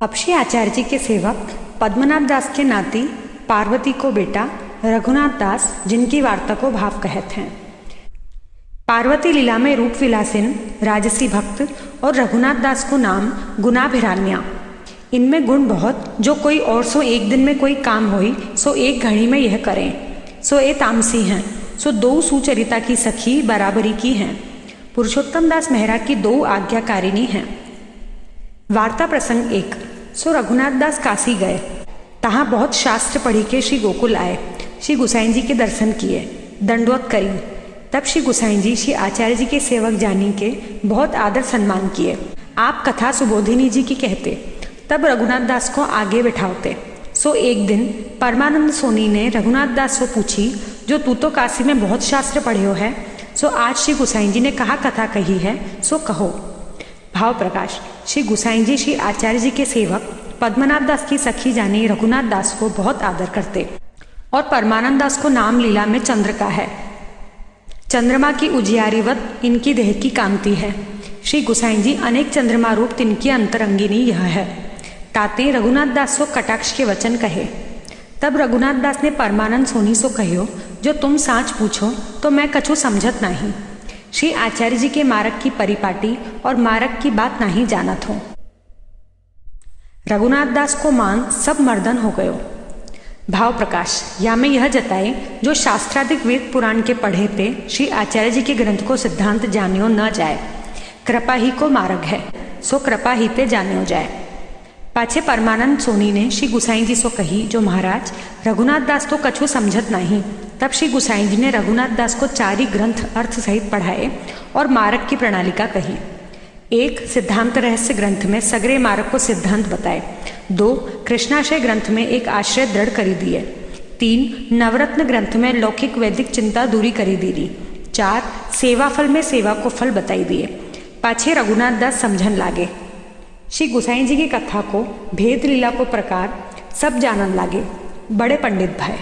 अपशी आचार्य जी के सेवक पद्मनाभ दास के नाती पार्वती को बेटा रघुनाथ दास, जिनकी वार्ता को भाव कहते हैं। पार्वती लीला में रूप विलासिन राजसी भक्त और रघुनाथ दास को नाम गुणाभिरान्या। इनमें गुण बहुत, जो कोई और सो एक दिन में कोई काम होई सो एक घड़ी में यह करें। सो ए तामसी हैं, सो दो सुचरिता की सखी बराबरी की हैं। पुरुषोत्तम दास मेहरा की दो आज्ञाकारिणी हैं। वार्ता प्रसंग 1। सो रघुनाथ दास काशी गए, तहाँ बहुत शास्त्र पढ़ी के श्री गोकुल आए। श्री गुसाई जी के दर्शन किए, दंडवत करी। तब श्री गुसाई जी श्री आचार्य जी के सेवक जानी के बहुत आदर सम्मान किए। आप कथा सुबोधिनी जी की कहते, तब रघुनाथ दास को आगे बैठाते। सो एक दिन परमानंद सोनी ने रघुनाथ दास से पूछी, जो तू तो काशी में बहुत शास्त्र पढ़े हो है, सो आज श्री गुसाई जी ने कहा कथा कही है, सो कहो। भाव प्रकाश। श्री गुसाई जी श्री आचार्य जी के सेवक पद्मनाभ दास की सखी जानी रघुनाथ दास को बहुत आदर करते और परमानंद दास को नाम लीला में चंद्र का है। चंद्रमा की उजियारीवत इनकी देह की कांति है। श्री गुसाई जी अनेक चंद्रमा रूप तिनकी अंतरंगिनी यह है। ताते रघुनाथ दास को कटाक्ष के वचन कहे। तब रघुनाथ दास ने परमानंद सोनी सो कहो, जो तुम साच पूछो तो मैं कछु समझत नहीं। श्री आचार्य जी के मार्ग की परिपाटी और मार्ग की बात नहीं जानत हो। रघुनाथ दास को मान सब मर्दन हो गयो। भाव प्रकाश। या में यह जताए, जो शास्त्राधिक वेद पुराण के पढ़े ते श्री आचार्य जी के ग्रंथ को सिद्धांत जानियो न जाए। कृपा ही को मार्ग है, सो कृपा ही ते जानियो जाए। पाछे परमानंद सोनी ने श्री गुसाई जी सो कही, जो महाराज रघुनाथ दास तो कछु समझत नहीं। तब श्री गुसाई जी ने रघुनाथ दास को चारी ग्रंथ अर्थ सहित पढ़ाए और मार्ग की प्रणालिका कही। 1 सिद्धांत रहस्य ग्रंथ में सगरे मार्ग को सिद्धांत बताए। 2 कृष्णाशय ग्रंथ में एक आश्रय दृढ़ करी दिए। 3 नवरत्न ग्रंथ में लौकिक वैदिक चिंता दूरी करी दी। 4 सेवा फल में सेवा को फल बताई दिए। पाछे रघुनाथ दास समझन लागे। श्री गुसाई जी की कथा को भेद लीला को प्रकार सब जानन लागे। बड़े पंडित भय।